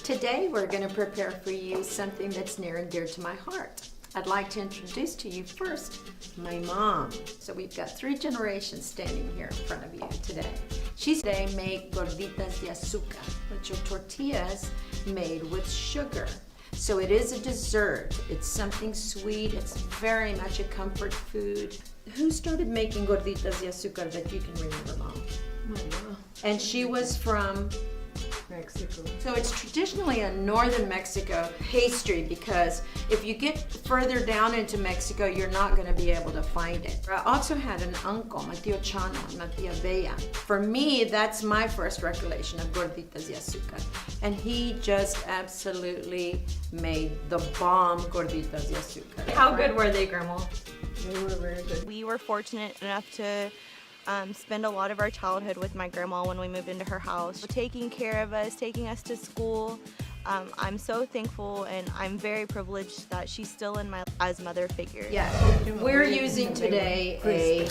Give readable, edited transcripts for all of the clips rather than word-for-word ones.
Today we're going to prepare for you something that's near and dear to my heart. I'd like to introduce to you first my mom. So we've got 3 generations standing here in front of you today. They make Gorditas de Azucar, which are tortillas made with sugar. So it is a dessert. It's something sweet. It's very much a comfort food. Who started making Gorditas de Azucar that you can remember, Mom? My mom. And she was from Mexico. So it's traditionally a northern Mexico pastry because if you get further down into Mexico, you're not going to be able to find it. I also had an uncle, my tío Chano, my tía Bella. For me, that's my first recollection of Gorditas de Azucar. And he just absolutely made the bomb Gorditas de Azucar. How good were they, Grandma? They were very good. We were fortunate enough to spend a lot of our childhood with my grandma when we moved into her house, taking care of us, taking us to school. I'm so thankful and I'm very privileged that she's still in my life as mother figure. Yeah, we're using today a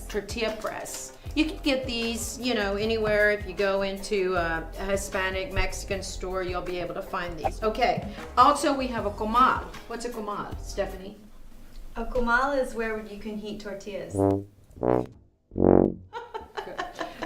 tortilla press. You can get these, anywhere. If you go into a Hispanic Mexican store, you'll be able to find these. Okay, also we have a comal. What's a comal, Stephanie? A comal is where you can heat tortillas.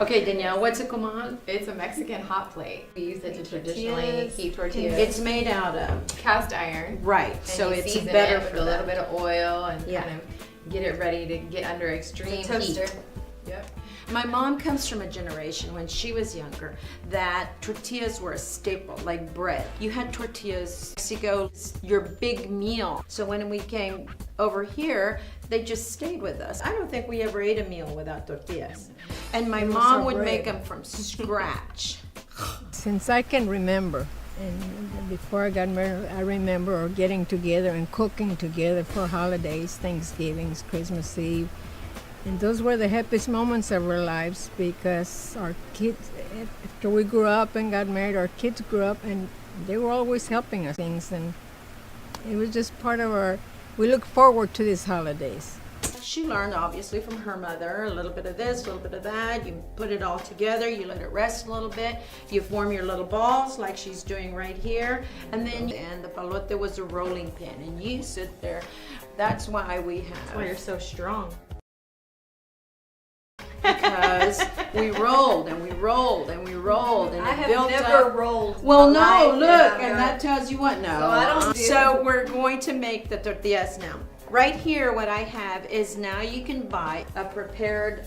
Okay, Danielle, what's a comal? It's a Mexican hot plate. We use it to traditionally heat tortillas. It's made out of cast iron. Right, And so you it's season better it with for a that. little bit of oil and Yeah. kind of get it ready to get under extreme Toaster. heat. Yep. My mom comes from a generation when she was younger that tortillas were a staple, like bread. You had tortillas, Mexico, your big meal. So when we came over here, they just stayed with us. I don't think we ever ate a meal without tortillas. And my mom would make them from scratch. Since I can remember, and before I got married, I remember getting together and cooking together for holidays, Thanksgivings, Christmas Eve. And those were the happiest moments of our lives because our kids, after we grew up and got married, our kids grew up and they were always helping us things. And it was just part of we look forward to these holidays. She learned obviously from her mother, a little bit of this, a little bit of that. You put it all together, you let it rest a little bit. You form your little balls like she's doing right here. And the palote was a rolling pin and you sit there. That's why we have. That's why you're so strong. Because we rolled and we rolled and we rolled and I it have built never up. rolled. Well, my no, life, look, and and that tells you what. No. So I don't do So we're going to make the tortillas now. Right here, what I have is now you can buy a prepared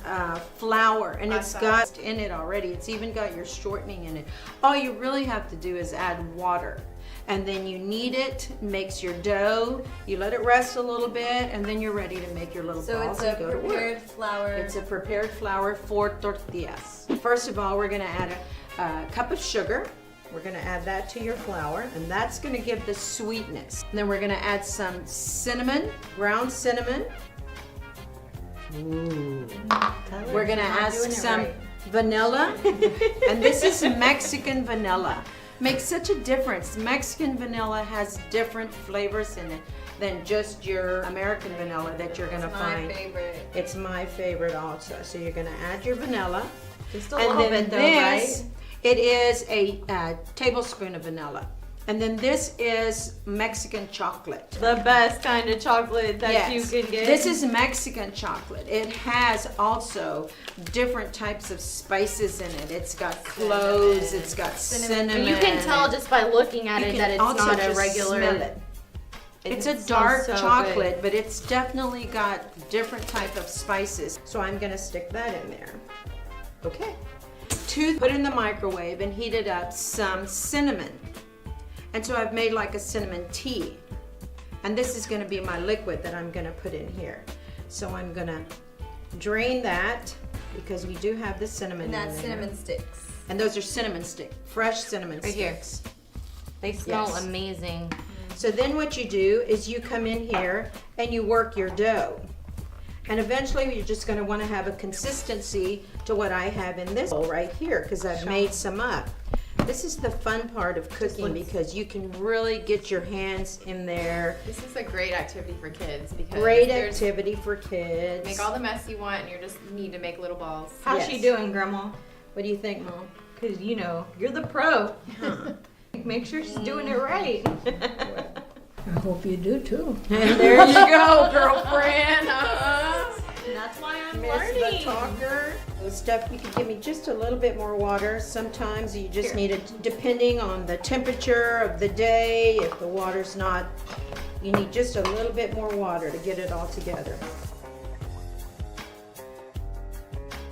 flour, and it's got in it already. It's even got your shortening in it. All you really have to do is add water. And then you knead it, makes your dough, you let it rest a little bit, and then you're ready to make your little So balls it's a and go to work. prepared flour. It's a prepared flour for tortillas. First of all, we're gonna add a cup of sugar. We're gonna add that to your flour, and that's gonna give the sweetness. And then we're gonna add some cinnamon, ground cinnamon. Ooh. We're gonna add some vanilla, and this is Mexican vanilla. Makes such a difference. Mexican vanilla has different flavors in it than just your American vanilla that you're gonna find. My favorite. It's my favorite also. So you're gonna add your vanilla. Just a little bit though, right? It is a tablespoon of vanilla. And then this is Mexican chocolate. The best kind of chocolate that you can get. This is Mexican chocolate. It has also different types of spices in it. It's got cloves, it's got cinnamon. You can tell just by looking at You it can that it's also not a just regular. smell it. It's a smells dark so chocolate, but it's definitely got different type of spices. So I'm gonna stick that in there. Okay. Put in the microwave and heated up some cinnamon. And so I've made like a cinnamon tea. And this is gonna be my liquid that I'm gonna put in here. So I'm gonna drain that because we do have the cinnamon And in that's there. cinnamon sticks. And those are cinnamon sticks, fresh cinnamon Right here. sticks. They smell Yes. amazing. So then what you do is you come in here and you work your dough. And eventually you're just gonna wanna have a consistency to what I have in this bowl right here because I've made some up. This is the fun part of cooking because you can really get your hands in there. This is a great activity for kids because Great there's- activity for kids. Make all the mess you want and you just need to make little balls. How's Yes. she doing, Grandma? What do you think, Mom? Because, you're the pro. Make sure she's doing it right. I hope you do too. There you go, girlfriend. That's why I'm Miss the learning. talker. Steph, you can give me just a little bit more water. Sometimes you just need it, depending on the temperature of the day. If the water's not, you need just a little bit more water to get it all together.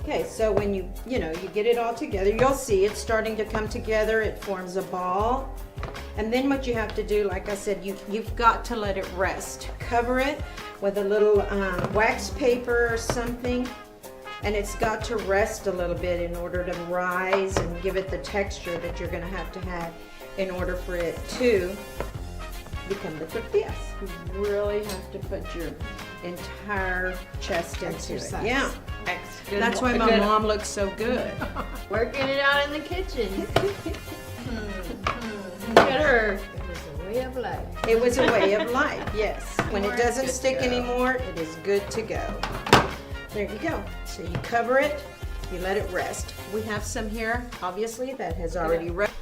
Okay, so when you get it all together, you'll see it's starting to come together. It forms a ball. And then what you have to do, like I said, you've got to let it rest. Cover it with a little wax paper or something. And it's got to rest a little bit in order to rise and give it the texture that you're going to have in order for it to become the tortillas. You really have to put your entire chest into it. Yeah. That's why my mom looks so good. Working it out in the kitchen. Look at her. It was a way of life. It was a way of life, yes. When it doesn't stick anymore, it is good to go. There you go. So you cover it, you let it rest. We have some here, obviously, that has already rested.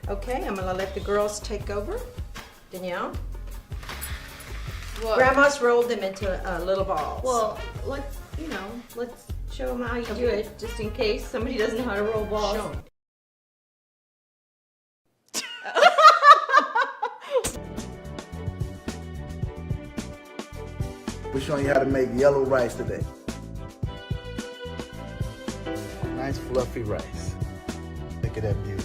Okay, I'm gonna let the girls take over. Danielle? Well, Grandma's rolled them into little balls. Well, let's show them how you do it, just in case somebody doesn't know how to roll balls. Show 'em. We're showing you how to make yellow rice today. Nice fluffy rice. Look at that beauty.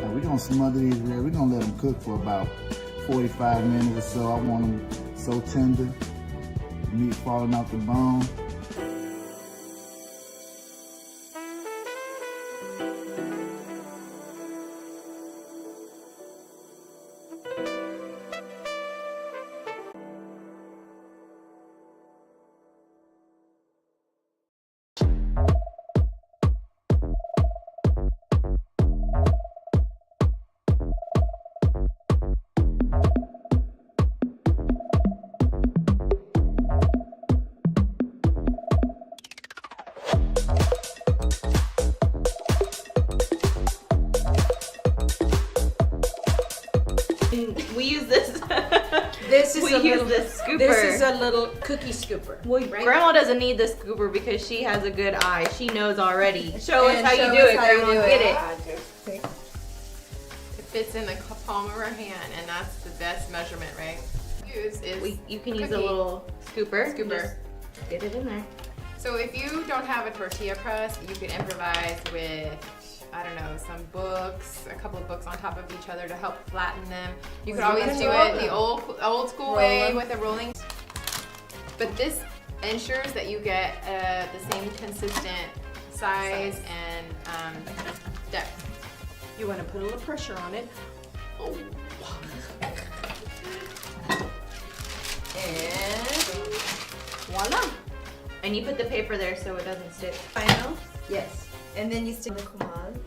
Now we're gonna smother these red. We're gonna let them cook for about 45 minutes or so. I want them so tender, meat falling off the bone. We use this. This is We a use little, this scooper. This is a little cookie scooper. Well, right? Grandma doesn't need the scooper because she has a good eye. She knows already. Show us And how show you do us it, how you Grandma. do Get it. it. it fits in the palm of her hand, and that's the best measurement, right? You can use a cookie. little scooper. Scooper. Just get it in there. So if you don't have a tortilla press, you can improvise with, I don't know, some books, a couple of books on top of each other to help flatten them. You could always do it the old school way with a rolling. But this ensures that you get the same consistent size and depth. You want to put a little pressure on it. Oh. And voila. And you put the paper there so it doesn't stick. Final. Yes. And then you stick the comal.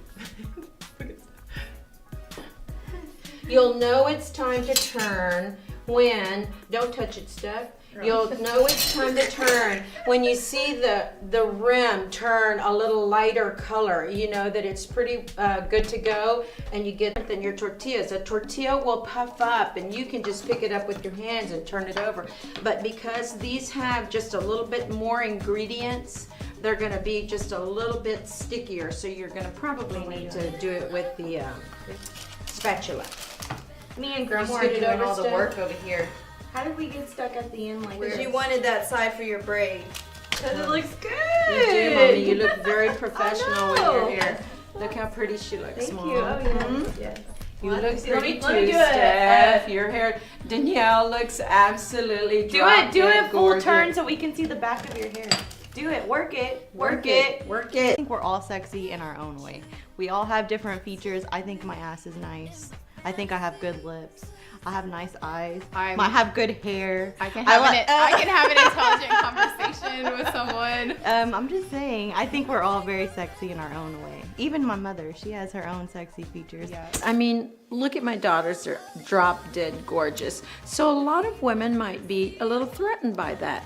You'll know it's time to turn when, don't touch it, Steph. You'll know it's time to turn when you see the rim turn a little lighter color. You know that it's pretty good to go, and you get then your tortillas. A tortilla will puff up, and you can just pick it up with your hands and turn it over. But because these have just a little bit more ingredients, they're going to be just a little bit stickier. So you're going to probably need to do it with the spatula. Me and Grandma are scoot it doing over, all the Steph? work over here. How did we get stuck at the end like Because this? you wanted that side for your braid. Because it looks good. You do, Mommy. You look very professional with your know. hair. Look how pretty she looks, Thank Mom. you. Oh, yeah. Mhm. Yes. You Well, look let me- pretty let me too, do it. Steph. Your hair, Danielle looks absolutely Do drop it dead full gorgeous. turn so we can see the back of your hair. Do it, work it. Work it. I think we're all sexy in our own way. We all have different features. I think my ass is nice. I think I have good lips. I have nice eyes. I have good hair. I can have an intelligent conversation with someone. I'm just saying, I think we're all very sexy in our own way. Even my mother, she has her own sexy features. Yeah. I mean, look at my daughters. They're drop dead gorgeous. So a lot of women might be a little threatened by that.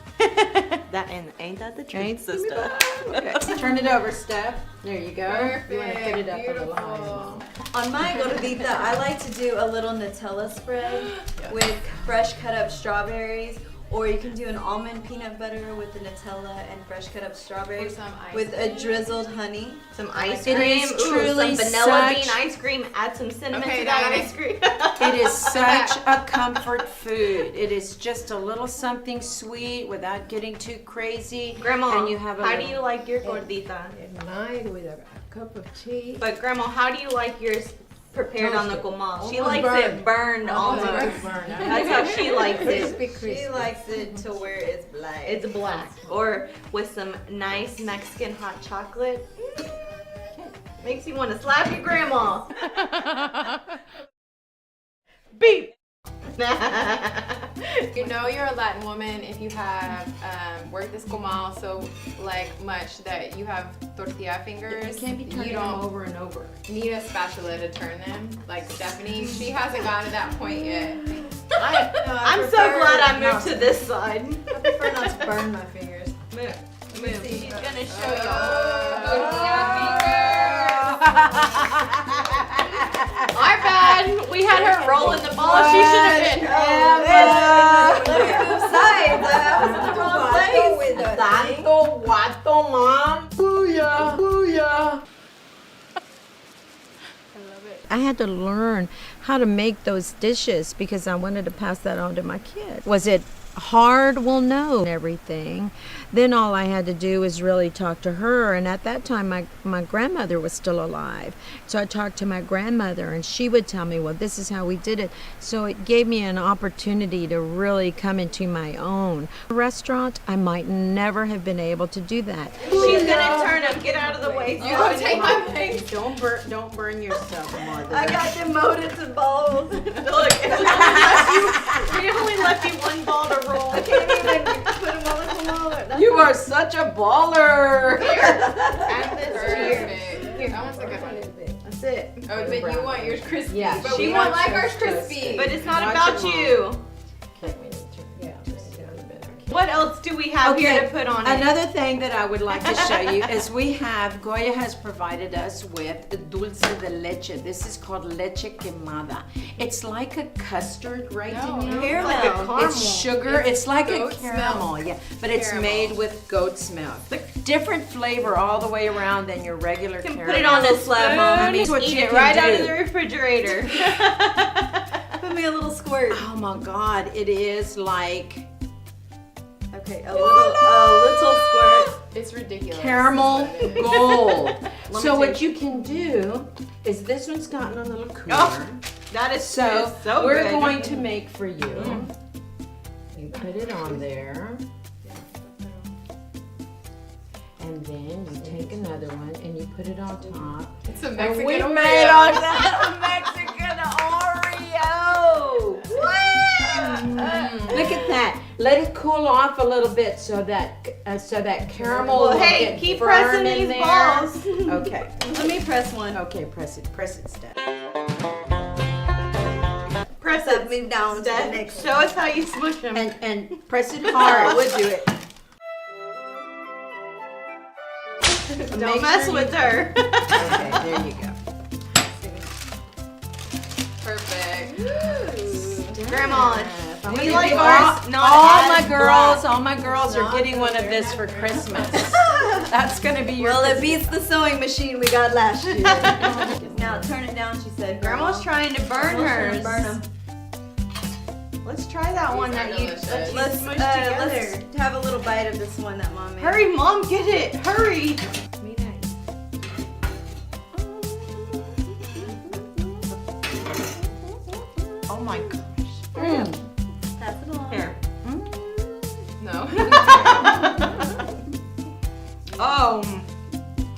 Ain't that the truth, Ain't sister? Okay, turn it over, Steph. There you go. Perfect. You want to put it up a little higher, Beautiful. Mom. On my gordita, I like to do a little Nutella spread with fresh cut up strawberries, or you can do an almond peanut butter with the Nutella and fresh cut up strawberries Or some ice with cream. a drizzled honey. Some ice It cream. is Ooh, truly some vanilla such- bean ice cream. Add some cinnamon Okay, to that Diana. ice cream. It is such a comfort food. It is just a little something sweet without getting too crazy. Grandma, and you have a how do little- you like your gordita? At night with a cup of tea. But Grandma, how do you like yours prepared on the comal? She Almost likes it burned. burned almost. Burned. That's how she likes it. Crispy. She likes it to where it's black. It's black. Or with some nice Mexican hot chocolate. Makes you want to slap your grandma. Beep. You know you're a Latin woman if you have worked this comal so much that you have tortilla fingers. You can't be turning you them don't over and over. need a spatula to turn them. Like Stephanie, she hasn't gotten to that point yet. I'm so glad I moved to this side. I prefer not to burn my fingers. Move. Move. She's gonna show Oh. y'all. Our bad. We had her rolling the ball. She should have been. Let me move sides. I was in the wrong place. Tanto guato, Mom. Booyah, booyah. I had to learn how to make those dishes because I wanted to pass that on to my kids. Was it hard? Well, no. Everything. Then all I had to do was really talk to her. And at that time, my grandmother was still alive. So I talked to my grandmother and she would tell me, well, this is how we did it. So it gave me an opportunity to really come into my own. Restaurant, I might never have been able to do that. She's gonna turn him. Get out of the way. You don't take my place. Don't burn yourself more. I got demoted to balls. Look, we only left you one ball to roll. I can't even put them on the comal. You are such a baller. Add this Perfect. That one's a good one. That's it. Oh, but you want yours crispy. Yeah, but she we don't wants like hers ours crispy. But it's not Watch about your you. Okay, we need to, yeah, just a little bit. What else do we have here to put on it? Another thing that I would like to show you is Goya has provided us with dulce de leche. This is called leche quemada. It's like a custard, right? No, Danielle? it's like a caramel. It's sugar. It's like a goat's caramel, milk. yeah, but it's Caramel. made with goat's milk. Different flavor all the way around than your regular You can caramel. put it on a slab, Mom. I mean, Just what eat you it can right out do. of the refrigerator. Put me a little squirt. Oh my God! It is like Okay, a little squirt. It's ridiculous. caramel That's what it is. gold. So me what taste. you can do is this one's gotten a little cooler. Oh, that is So, so we're good. going to make for you. You put it on there. And then you take another one and you put it on top. It's a And Mexican we Oreo. made a Mexican Oreo. Look at that. Let it cool off a little bit so that caramel Well, will hey, get keep firm pressing in these there. balls. Okay. Let me press one. Okay, press it, Steph. Press Step it. me down to the Steph, next. show us how you smush them. And press it I hard. would do it. Don't mess with her. Okay, there you go. Perfect. Grandma, I'm we gonna like give ours not all as my girls, black. all my girls are getting one of this for Christmas. That's gonna be your. Well, it beats the sewing machine we got last year. Now turn it down, she said. Grandma's trying to burn hers. Burn them. Let's try that one These are that you delicious. Let's smushed together. let's have a little bite of this one that Mom made. Hurry, Mom, get it. Hurry. Me nice. Oh my gosh. Pass it along. Here. No. Oh.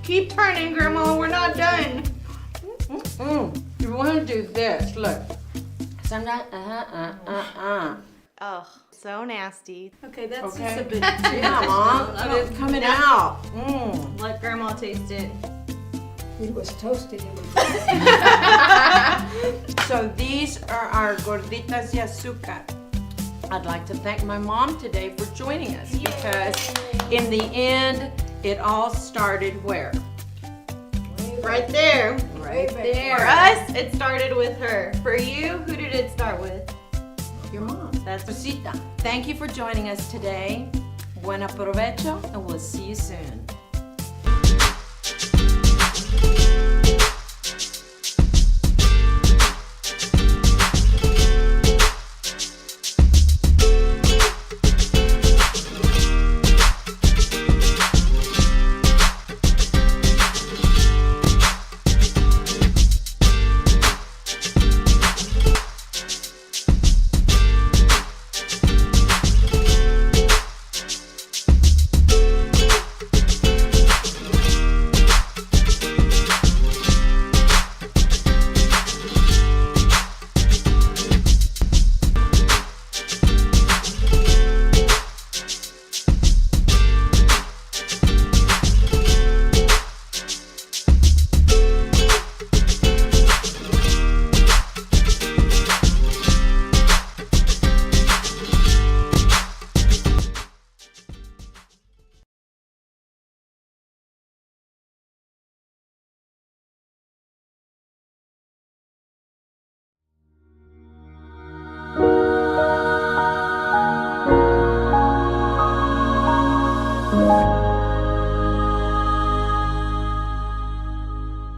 Keep turning, Grandma. We're not done. You want to do this? Look. Sometimes. Oh, so nasty. Okay, that's Okay. just a bit. Yeah, Mom. It's coming out. Let Grandma taste it. It was toasted. So these are our Gorditas de Azucar. I'd like to thank my mom today for joining us because in the end, it all started where? Right there. Right For there. us, it started with her. For you, who did it start with? Your mom. That's Rosita. Thank you for joining us today. Buen provecho, and we'll see you soon.